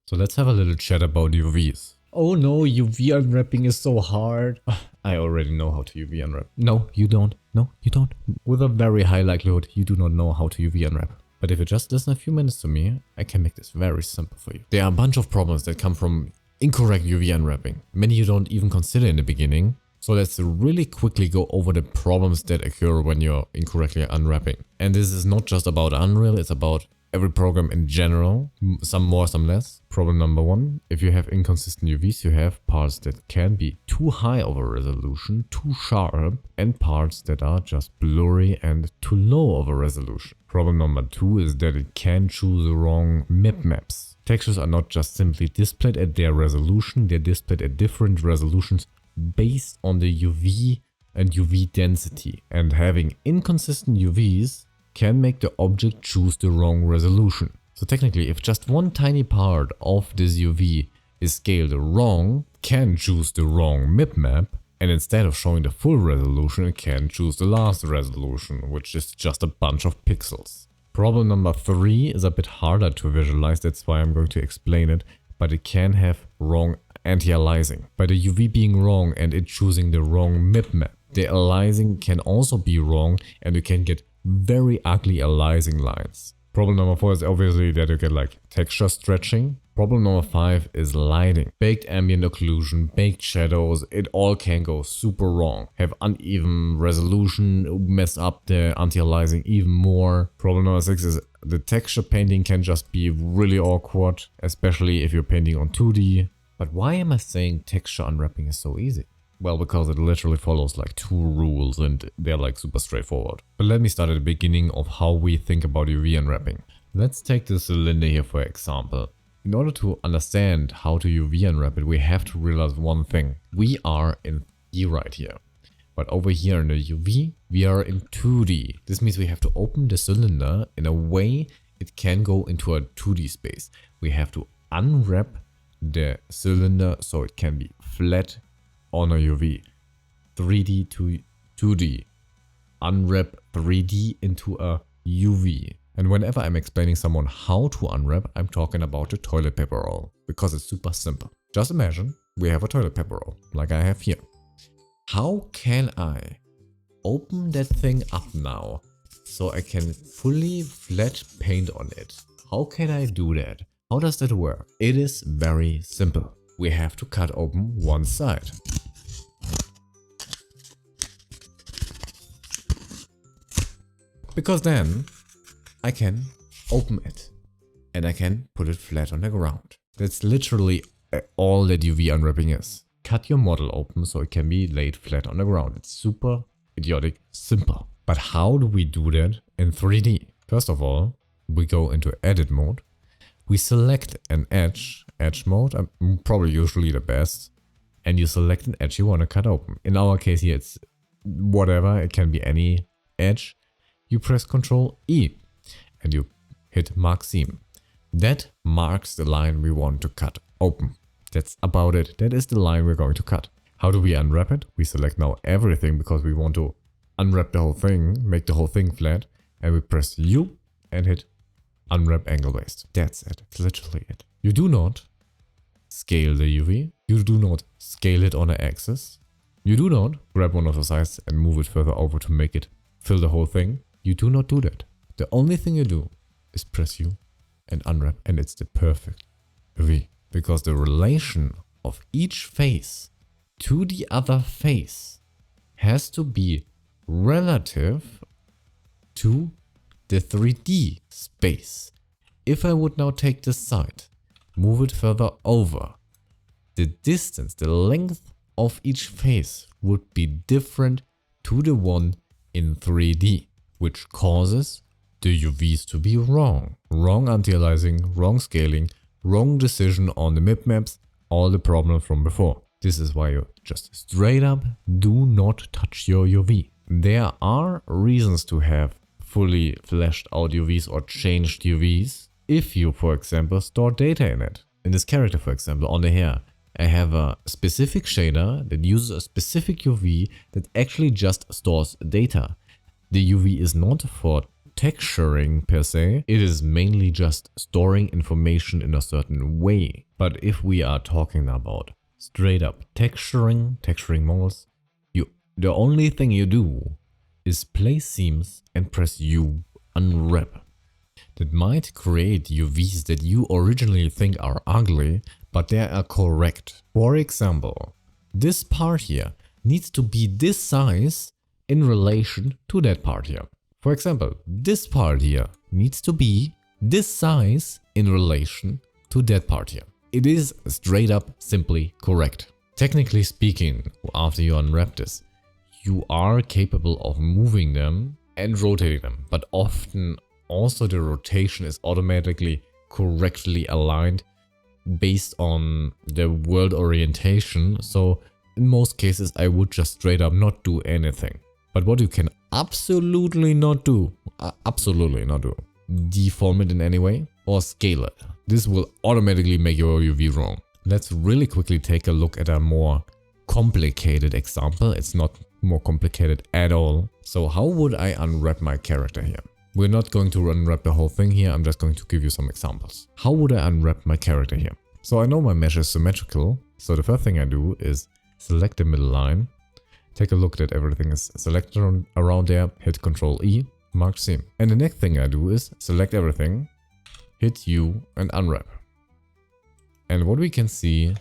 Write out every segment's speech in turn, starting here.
So let's have a little chat about UVs. Oh no, UV unwrapping is so hard. I already know how to UV unwrap. No, you don't. No, you don't. With a very high likelihood, you do not know how to UV unwrap. But if you just listen a few minutes to me, I can make this very simple for you. There are a bunch of problems that come from incorrect UV unwrapping. Many you don't even consider in the beginning. So let's really quickly go over the problems that occur when you're incorrectly unwrapping. And this is not just about Unreal, it's about every program in general, some more, some less. Problem number one, if you have inconsistent UVs, you have parts that can be too high of a resolution, too sharp, and parts that are just blurry and too low of a resolution. Problem number two is that it can choose the wrong Mip Maps. Textures are not just simply displayed at their resolution, they're displayed at different resolutions based on the UV and UV density. And having inconsistent UVs can make the object choose the wrong resolution. So technically, if just one tiny part of this UV is scaled wrong, can choose the wrong Mip Map, and instead of showing the full resolution, it can choose the last resolution, which is just a bunch of pixels. Problem number three is a bit harder to visualize, that's why I'm going to explain it, but it can have wrong anti-aliasing. By the UV being wrong and it choosing the wrong Mip Map, the aliasing can also be wrong and you can get very ugly aliasing lines. Problem number four is obviously that you get like texture stretching. Problem number five is lighting. Baked ambient occlusion, baked shadows, it all can go super wrong. Have uneven resolution, mess up the anti-aliasing even more. Problem number six is the texture painting can just be really awkward, especially if you're painting on 2D. But why am I saying texture unwrapping is so easy? Well, because it literally follows like two rules and they're like super straightforward. But let me start at the beginning of how we think about UV unwrapping. Let's take this cylinder here for example. In order to understand how to UV unwrap it, we have to realize one thing. We are in 3D right here. But over here in the UV, we are in 2D. This means we have to open the cylinder in a way it can go into a 2D space. We have to unwrap the cylinder so it can be flat on a UV. 3D to 2D. Unwrap 3D into a UV. And whenever I'm explaining someone how to unwrap, I'm talking about the toilet paper roll. Because it's super simple. Just imagine we have a toilet paper roll, like I have here. How can I open that thing up now so I can fully flat paint on it? How can I do that? How does that work? It is very simple. We have to cut open one side. Because then I can open it and I can put it flat on the ground. That's literally all that UV unwrapping is. Cut your model open so it can be laid flat on the ground. It's super idiotic simple. But how do we do that in 3D? First of all, we go into edit mode. We select an edge mode, probably usually the best, and you select an edge you want to cut open. In our case here, it's whatever, it can be any edge. You press Ctrl E and you hit Mark Seam. That marks the line we want to cut open. That's about it. That is the line we're going to cut. How do we unwrap it? We select now everything because we want to unwrap the whole thing, make the whole thing flat, and we press U and hit Unwrap Angle Based. That's it. That's literally it. You do not scale the UV. You do not scale it on an axis. You do not grab one of the sides and move it further over to make it fill the whole thing. You do not do that. The only thing you do is press U and unwrap, and it's the perfect UV. Because the relation of each face to the other face has to be relative to the 3D space. If I would now take this side, move it further over, the distance, the length of each face would be different to the one in 3D, which causes the UVs to be wrong. Wrong antialising, wrong scaling, wrong decision on the Mip Maps, all the problems from before. This is why you just straight up do not touch your UV. There are reasons to have fully fleshed out UVs or changed UVs if you, for example, store data in it. In this character, for example, on the hair, I have a specific shader that uses a specific UV that actually just stores data. The UV is not for texturing per se. It is mainly just storing information in a certain way. But if we are talking about straight up texturing models, the only thing you do is place seams and press U Unwrap. That might create UVs that you originally think are ugly, but they are correct. For example, this part here needs to be this size in relation to that part here. For example, this part here needs to be this size in relation to that part here. It is straight up simply correct. Technically speaking, after you unwrap this, you are capable of moving them and rotating them, but often also the rotation is automatically correctly aligned based on the world orientation. So in most cases I would just straight up not do anything. But what you can absolutely not do, deform it in any way or scale it. This will automatically make your UV wrong. Let's really quickly take a look at a more complicated example. It's not more complicated at all. So how would I unwrap my character here? We're not going to unwrap the whole thing here. I'm just going to give you some examples. How would I unwrap my character here? So I know my mesh is symmetrical. So the first thing I do is select the middle line. Take a look that everything is selected around there. Hit Ctrl E, mark seam. And the next thing I do is select everything, hit U and unwrap. And what we can see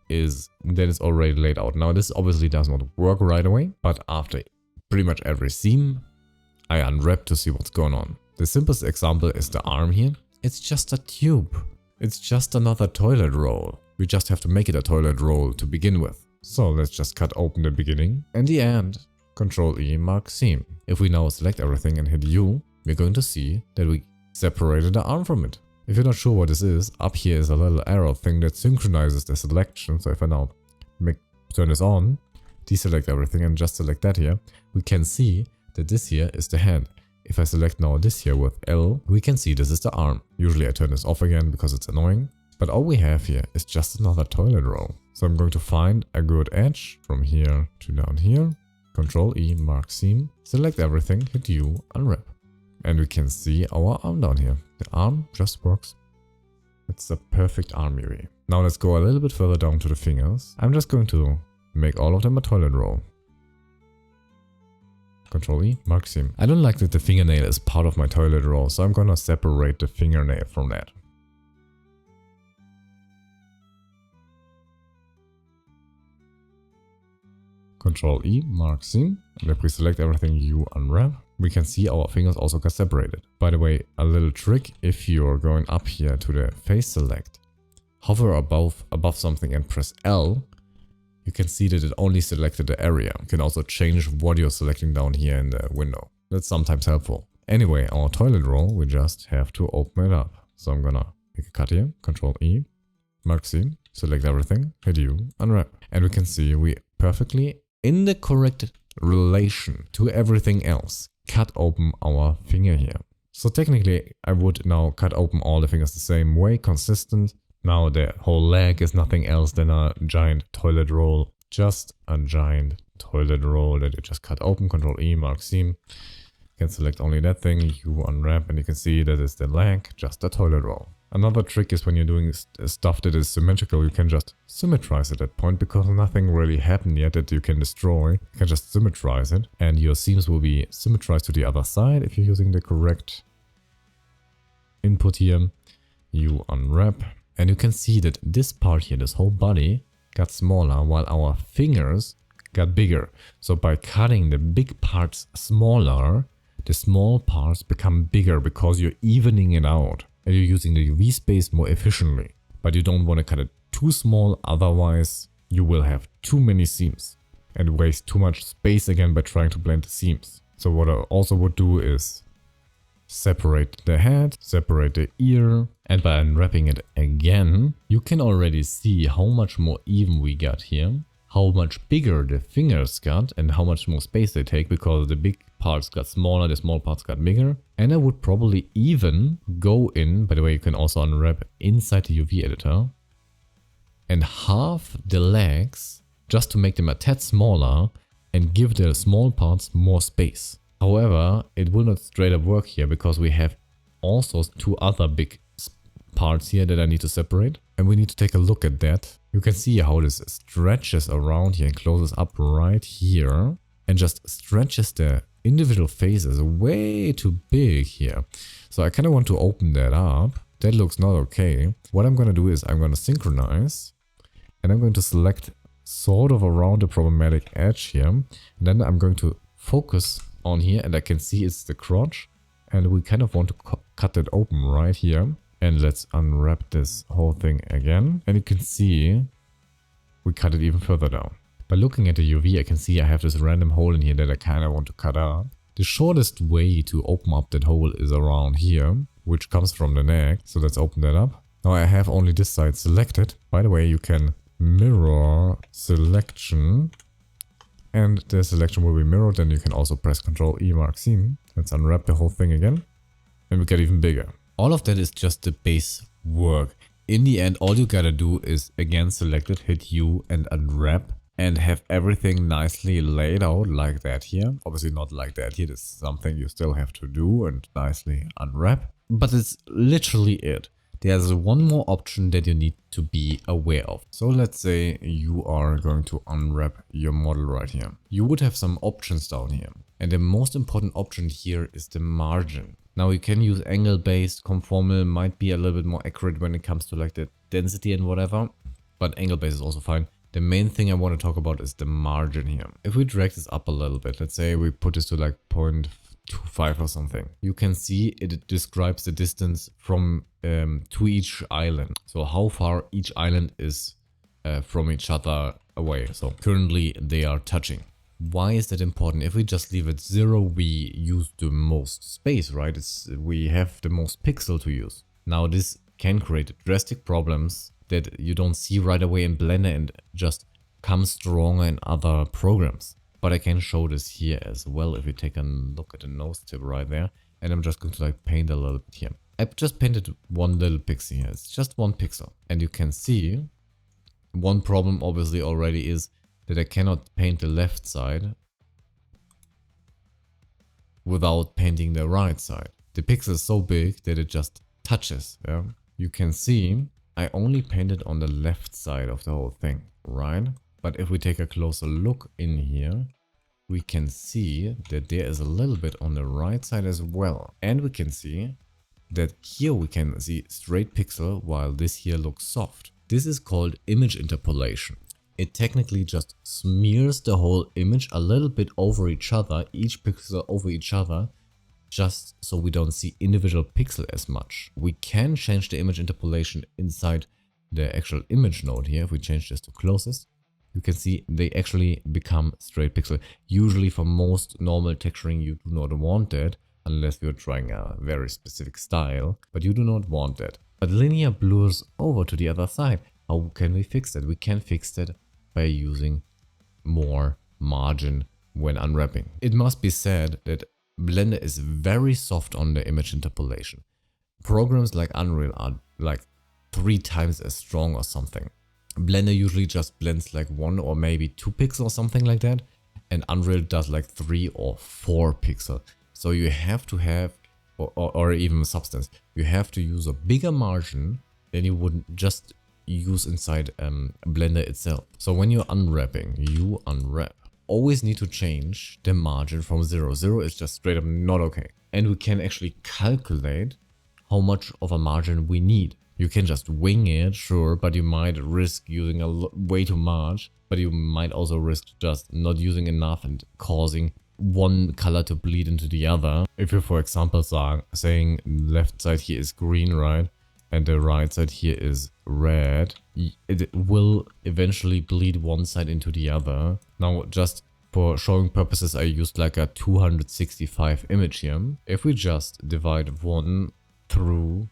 is that it's already laid out. Now this obviously does not work right away, but after pretty much every seam, I unwrap to see what's going on. The simplest example is the arm here. It's just a tube. It's just another toilet roll. We just have to make it a toilet roll to begin with. So let's just cut open the beginning and the end. Ctrl E, mark seam. If we now select everything and hit U, we're going to see that we separated the arm from it. If you're not sure what this is, up here is a little arrow thing that synchronizes the selection. So if I now turn this on, deselect everything and just select that here, we can see that this here is the hand. If I select now this here with L, we can see this is the arm. Usually I turn this off again because it's annoying. But all we have here is just another toilet roll. So I'm going to find a good edge from here to down here. Ctrl E, mark seam, select everything, hit U, unwrap. And we can see our arm down here. The arm just works. It's a perfect arm UV. Now let's go a little bit further down to the fingers. I'm just going to make all of them a toilet roll. Ctrl E, mark seam. I don't like that the fingernail is part of my toilet roll, so I'm gonna separate the fingernail from that. Ctrl E, mark seam. And if we select everything, U unwrap, we can see our fingers also got separated. By the way, a little trick, if you're going up here to the face select, hover above something and press L, you can see that it only selected the area. You can also change what you're selecting down here in the window. That's sometimes helpful. Anyway, our toilet roll, we just have to open it up. So I'm gonna make a cut here, Ctrl E, mark seam, select everything, hit U, unwrap. And we can see we perfectly, in the correct relation to everything else, cut open our finger here. So technically, I would now cut open all the fingers the same way, consistent. Now the whole leg is nothing else than a giant toilet roll. Just a giant toilet roll that you just cut open, Ctrl E, mark seam. You can select only that thing, U unwrap, and you can see that is the leg, just a toilet roll. Another trick is when you're doing stuff that is symmetrical, you can just symmetrize at that point because nothing really happened yet that you can destroy. You can just symmetrize it and your seams will be symmetrized to the other side if you're using the correct input here. You unwrap and you can see that this part here, this whole body got smaller while our fingers got bigger. So by cutting the big parts smaller, the small parts become bigger because you're evening it out. And you're using the UV space more efficiently. But you don't want to cut it too small, otherwise you will have too many seams and waste too much space again by trying to blend the seams. So what I also would do is separate the head, separate the ear, and by unwrapping it again, you can already see how much more even we got here, how much bigger the fingers got and how much more space they take because the big parts got smaller, the small parts got bigger. And I would probably even go in, by the way, you can also unwrap inside the UV editor and halve the legs just to make them a tad smaller and give the small parts more space. However, it will not straight up work here because we have also two other big parts here that I need to separate. And we need to take a look at that. You can see how this stretches around here and closes up right here. And just stretches the individual faces way too big here. So I kind of want to open that up. That looks not okay. What I'm going to do is I'm going to synchronize. And I'm going to select sort of around the problematic edge here. And then I'm going to focus on here, and I can see it's the crotch. And we kind of want to cut it open right here. And let's unwrap this whole thing again. And you can see we cut it even further down. By looking at the UV, I can see I have this random hole in here that I kind of want to cut up. The shortest way to open up that hole is around here, which comes from the neck. So let's open that up. Now I have only this side selected. By the way, you can mirror selection. And the selection will be mirrored. Then you can also press Ctrl E Margine. Let's unwrap the whole thing again. And we get even bigger. All of that is just the base work. In the end, all you gotta do is again select it, hit U and unwrap. And have everything nicely laid out like that here. Obviously not like that here. This is something you still have to do and nicely unwrap. But it's literally it. There's one more option that you need to be aware of. So let's say you are going to unwrap your model right here. You would have some options down here. And the most important option here is the margin. Now you can use angle-based, conformal, might be a little bit more accurate when it comes to like the density and whatever. But angle-based is also fine. The main thing I want to talk about is the margin here. If we drag this up a little bit, let's say we put this to like 0.25 or something. You can see it describes the distance from to each island. So how far each island is from each other away. So currently they are touching. Why is that important? If we just leave it 0, we use the most space, right? We have the most pixel to use. Now this can create drastic problems that you don't see right away in Blender and just come stronger in other programs. But I can show this here as well if we take a look at the nose tip right there. And I'm just going to like paint a little bit here. I've just painted one little pixel here. It's just one pixel. And you can see one problem obviously already is that I cannot paint the left side without painting the right side. The pixel is so big that it just touches. Yeah? You can see I only painted on the left side of the whole thing, right? But if we take a closer look in here, we can see that there is a little bit on the right side as well. And we can see that here we can see straight pixel while this here looks soft. This is called image interpolation. It technically just smears the whole image a little bit over each other, each pixel over each other, just so we don't see individual pixel as much. We can change the image interpolation inside the actual image node here. If we change this to closest, you can see they actually become straight pixel. Usually for most normal texturing, you do not want that unless you're trying a very specific style, but you do not want that. But linear blurs over to the other side. How can we fix that? We can fix that by using more margin when unwrapping. It must be said that Blender is very soft on the image interpolation. Programs like Unreal are like 3 times as strong or something. Blender usually just blends like 1 or maybe 2 pixels or something like that. And Unreal does like 3 or 4 pixels. So you have to have, or even Substance, you have to use a bigger margin than you would just use inside Blender itself. So when you're unwrapping, you unwrap. Always need to change the margin from 0. 0 is just straight up not okay. And we can actually calculate how much of a margin we need. You can just wing it, sure, but you might risk using way too much. But you might also risk just not using enough and causing one color to bleed into the other. If you, for example, saying left side here is green, right? And the right side here is red, it will eventually bleed one side into the other. Now, just for showing purposes, I used like a 265 image here. If we just divide 1 through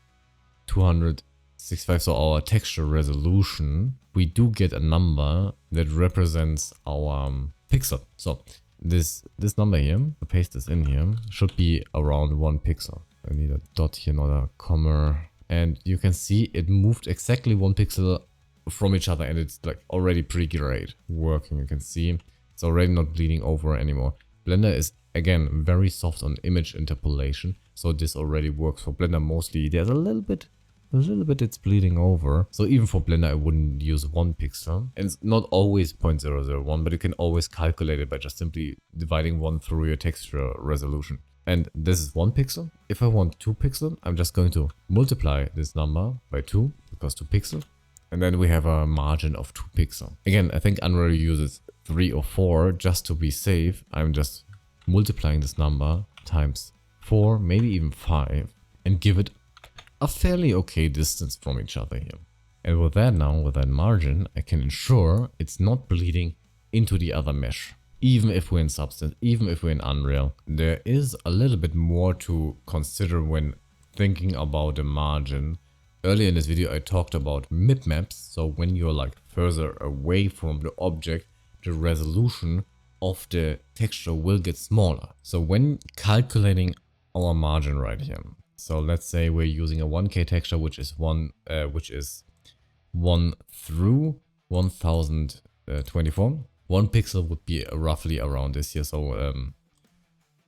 265, so our texture resolution, we do get a number that represents our pixel. So this number here, to paste this in here, should be around 1 pixel. I need a dot here, not a comma. And you can see it moved exactly 1 pixel from each other, and it's like already pretty great working. You can see it's already not bleeding over anymore. Blender is Again, very soft on image interpolation, so this already works for Blender mostly. There's a little bit it's bleeding over. So even for Blender, I wouldn't use 1 pixel. And it's not always 0.001, but you can always calculate it by just simply dividing 1 through your texture resolution. And this is 1 pixel. If I want 2 pixel, I'm just going to multiply this number by 2, because 2 pixel. And then we have a margin of 2 pixel. Again, I think Unreal uses 3 or 4 just to be safe. I'm just multiplying this number times 4, maybe even 5, and give it a fairly okay distance from each other here. And with that now, with that margin, I can ensure it's not bleeding into the other mesh. Even if we're in Substance, even if we're in Unreal, there is a little bit more to consider when thinking about the margin. Earlier in this video, I talked about Mip Maps. So when you're like further away from the object, the resolution of the texture will get smaller. So when calculating our margin right here, so let's say we're using a 1K texture, which is 1 through 1024. 1 pixel would be roughly around this here, so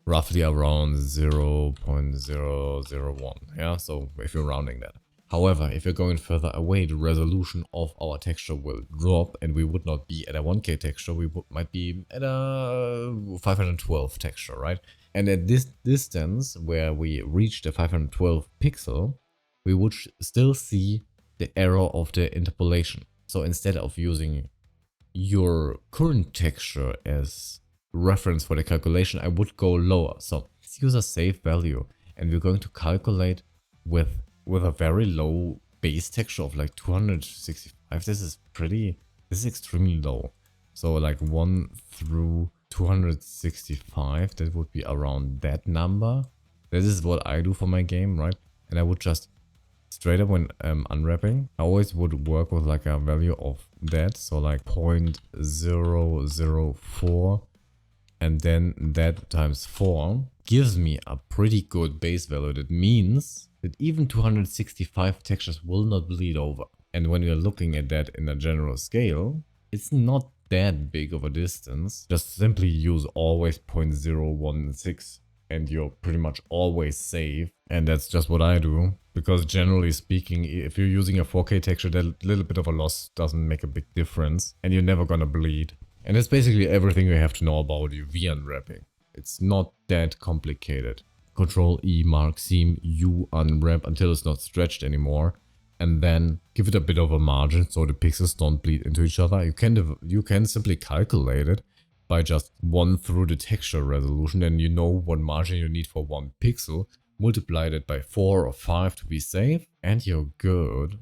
roughly around 0.001. Yeah, so if you're rounding that. However, if you're going further away, the resolution of our texture will drop, and we would not be at a 1K texture, we might be at a 512 texture, right? And at this distance, where we reach the 512 pixel, we would still see the error of the interpolation. So instead of using your current texture as reference for the calculation, I would go lower. So let's use a safe value, and we're going to calculate with a very low base texture of like 265. This is extremely low. So like 1 through 265, that would be around that number. This is what I do for my game, right? And I would just straight up when unwrapping, I always would work with like a value of that. So like 0.004, and then that times 4 gives me a pretty good base value. That means that even 265 textures will not bleed over. And when you're looking at that in a general scale, it's not that big of a distance. Just simply use always 0.016 and you're pretty much always safe. And that's just what I do, because generally speaking, if you're using a 4K texture, that little bit of a loss doesn't make a big difference and you're never gonna bleed. And that's basically everything you have to know about UV unwrapping. It's not that complicated. Control E, mark seam, U unwrap until it's not stretched anymore, and then give it a bit of a margin so the pixels don't bleed into each other. You can simply calculate it by just 1 through the texture resolution, and you know what margin you need for 1 pixel. Multiply that by 4 or 5 to be safe, and you're good.